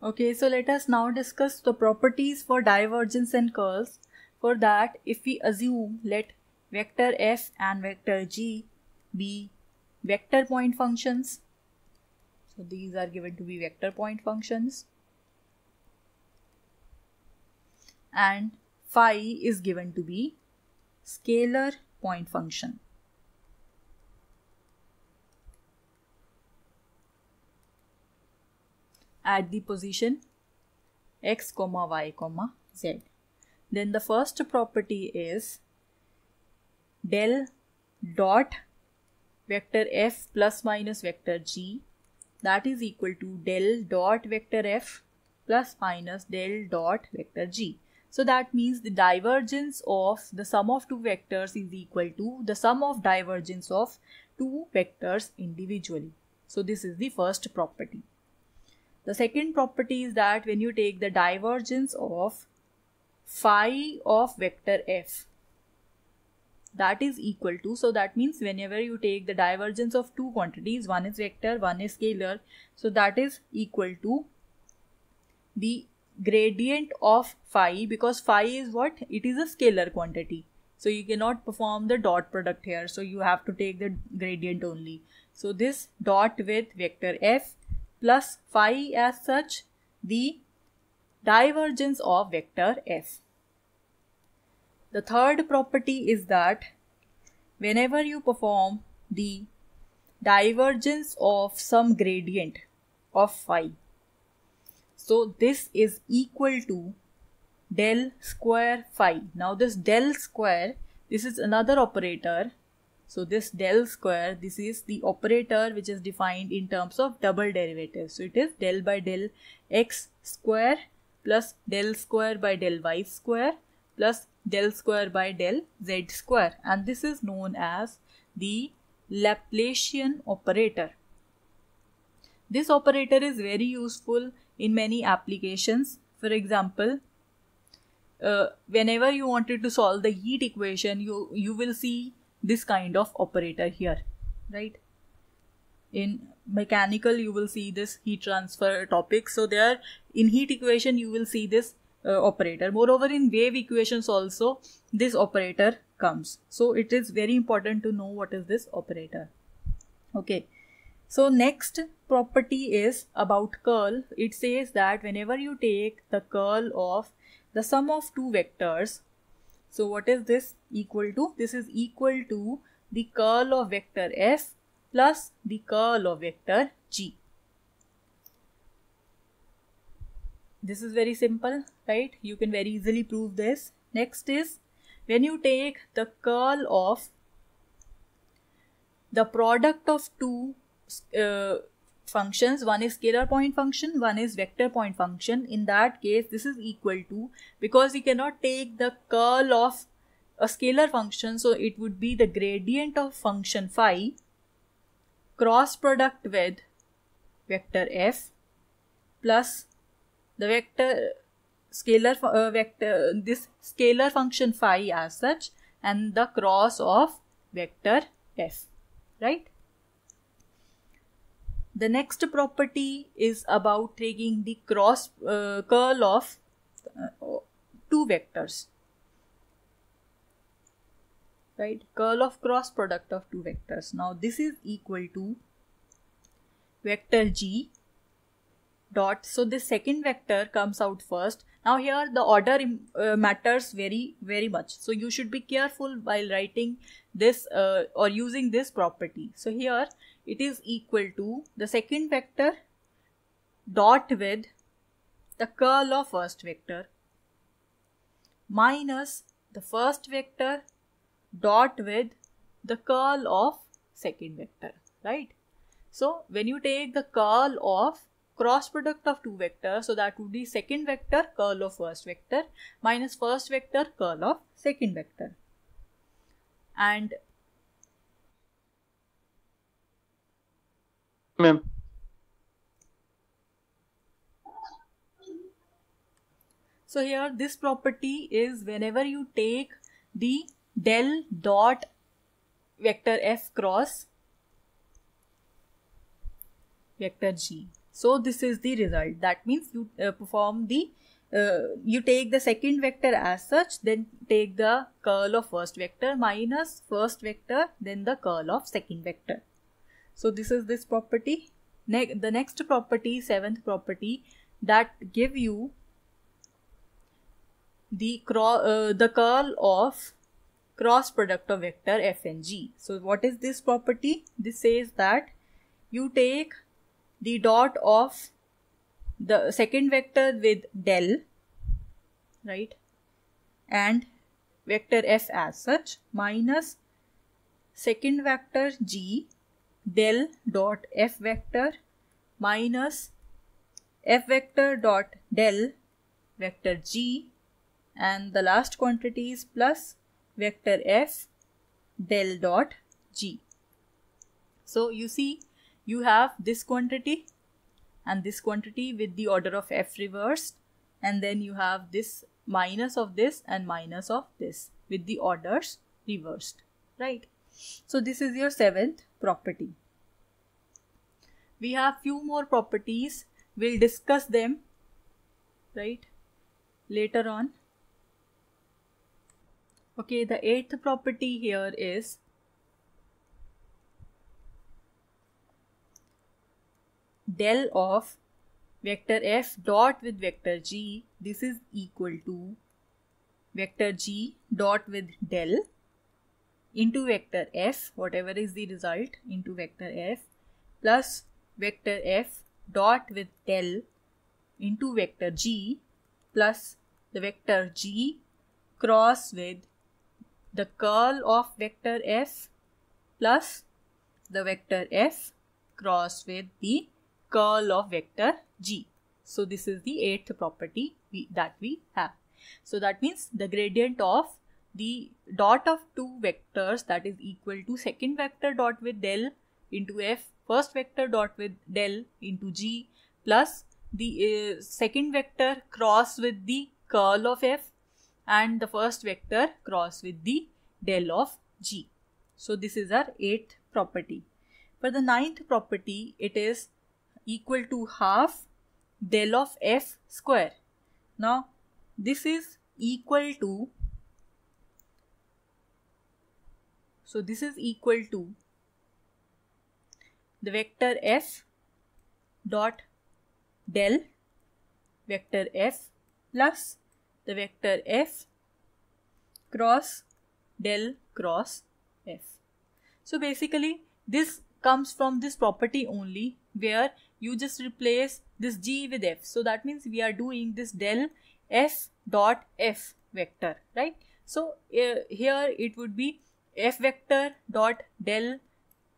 Okay, so let us now discuss the properties for divergence and curls. For that, if we assume let vector f and vector g be vector point functions, so these are given to be vector point functions, and phi is given to be scalar point function. At the position x, y, z. Then the first property is del dot vector f plus minus vector g, that is equal to del dot vector f plus minus del dot vector g. So that means the divergence of the sum of two vectors is equal to the sum of divergence of two vectors individually. So this is the first property. The second property is that when you take the divergence of phi of vector f, that is equal to, so that means whenever you take the divergence of two quantities, one is vector, one is scalar, so that is equal to the gradient of phi, because phi is what? It is a scalar quantity. So you cannot perform the dot product here. So you have to take the gradient only. So this dot with vector f plus phi as such, the divergence of vector f. The third property is that whenever you perform the divergence of some gradient of phi, so this is equal to del square phi. Now this del square, this is another operator. So this del square, this is the operator which is defined in terms of double derivative. So it is del by del x square plus del square by del y square plus del square by del z square, and this is known as the Laplacian operator. This operator is very useful in many applications. For example, whenever you wanted to solve the heat equation, you will see this kind of operator here, right? In mechanical you will see this heat transfer topic, so there in heat equation you will see this operator. Moreover, in wave equations also this operator comes. So it is very important to know what is this operator. Okay, so next property is about curl. It says that whenever you take the curl of the sum of two vectors, so what is this equal to? This is equal to the curl of vector f plus the curl of vector g. This is very simple, right? You can very easily prove this. Next is when you take the curl of the product of two functions, one is scalar point function, one is vector point function. In that case, this is equal to, because you cannot take the curl of a scalar function, so it would be the gradient of function phi cross product with vector f plus the vector scalar this scalar function phi as such, and the cross of vector f, right? The next property is about taking the cross curl of two vectors, right? Curl of cross product of two vectors. Now this is equal to vector g dot, so this second vector comes out first. Now here the order matters very much, so you should be careful while writing this or using this property. So here it is equal to the second vector dot with the curl of first vector minus the first vector dot with the curl of second vector, right? So when you take the curl of cross product of two vectors, so that would be second vector curl of first vector minus first vector curl of second vector. And ma'am, so here this property is whenever you take the del dot vector f cross vector g. So this is the result. That means you perform the you take the second vector as such, then take the curl of first vector minus first vector, then the curl of second vector. So this is this property. The next property, seventh property, that give you the curl of cross product of vector f and g. So what is this property? This says that you take the dot of the second vector with del, right, and vector f as such, minus second vector g del dot f vector minus f vector dot del vector g, and the last quantity is plus vector f del dot g. So you see, you have this quantity and this quantity with the order of f reversed, and then you have this minus of this and minus of this with the orders reversed, right? So this is your seventh property. We have few more properties. We'll discuss them, right, later on. Okay, the eighth property here is del of vector f dot with vector g. This is equal to vector g dot with del into vector f, whatever is the result, into vector f, plus vector f dot with del into vector g, plus the vector g cross with the curl of vector f plus the vector f cross with the curl of vector g. So this is the eighth property that we have. So that means the gradient of the dot of two vectors, that is equal to second vector dot with del into f, first vector dot with del into g, plus the second vector cross with the curl of f and the first vector cross with the del of g. So this is our eighth property. For the ninth property, it is equal to half del of f square. Now this is equal to, so this is equal to the vector f dot del vector f plus the vector f cross del cross f. So basically this comes from this property only, where you just replace this g with f. So that means we are doing this del f dot f vector, right? So here it would be f vector dot del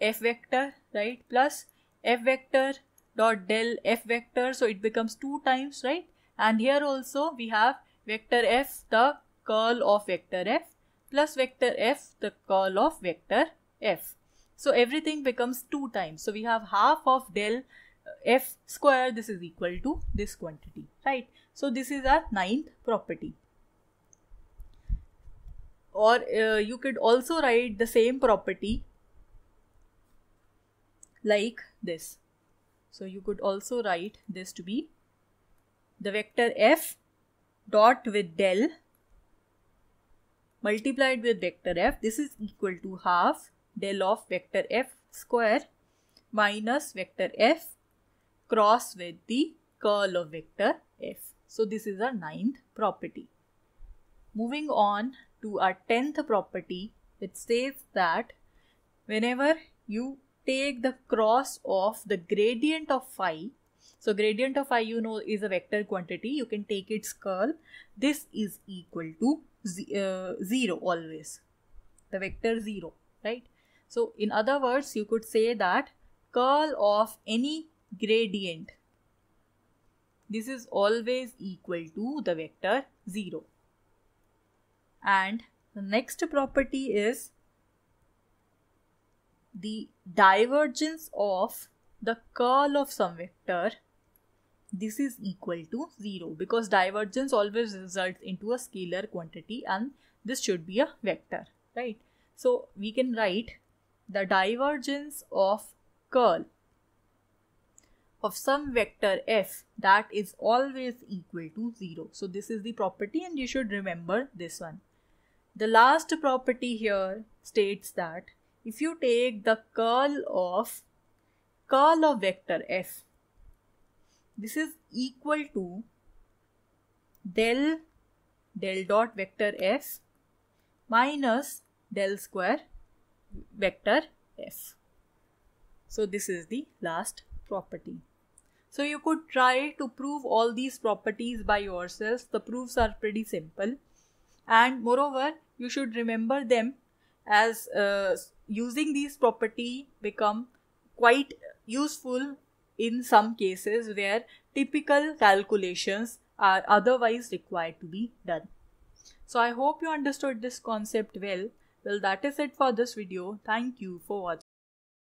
f vector, right, plus f vector dot del f vector, so it becomes 2 times, right? And here also we have vector f the curl of vector f plus vector f the curl of vector f. So everything becomes 2 times. So we have half of del f square, this is equal to this quantity, right? So this is our ninth property. Or you could also write the same property like this. So you could also write this to be the vector f dot with del multiplied with vector f, this is equal to half del of vector f square minus vector f cross with the curl of vector f. So this is our ninth property. Moving on to our 10th property, it says that whenever you take the cross of the gradient of phi, so gradient of phi you know is a vector quantity, you can take its curl, this is equal to 0 always, the vector 0, right? So in other words, you could say that curl of any gradient, this is always equal to the vector 0. And the next property is the divergence of the curl of some vector, this is equal to 0, because divergence always results into a scalar quantity and this should be a vector, right? So we can write the divergence of curl of some vector f that is always equal to 0. So this is the property and you should remember this one. The last property here states that if you take the curl of vector f, this is equal to del dot vector f minus del square vector f. So this is the last property. So you could try to prove all these properties by yourselves. The proofs are pretty simple, and moreover you should remember them, as using these property become quite useful in some cases where typical calculations are otherwise required to be done. So I hope you understood this concept well. Well, that is it for this video. Thank you for watching.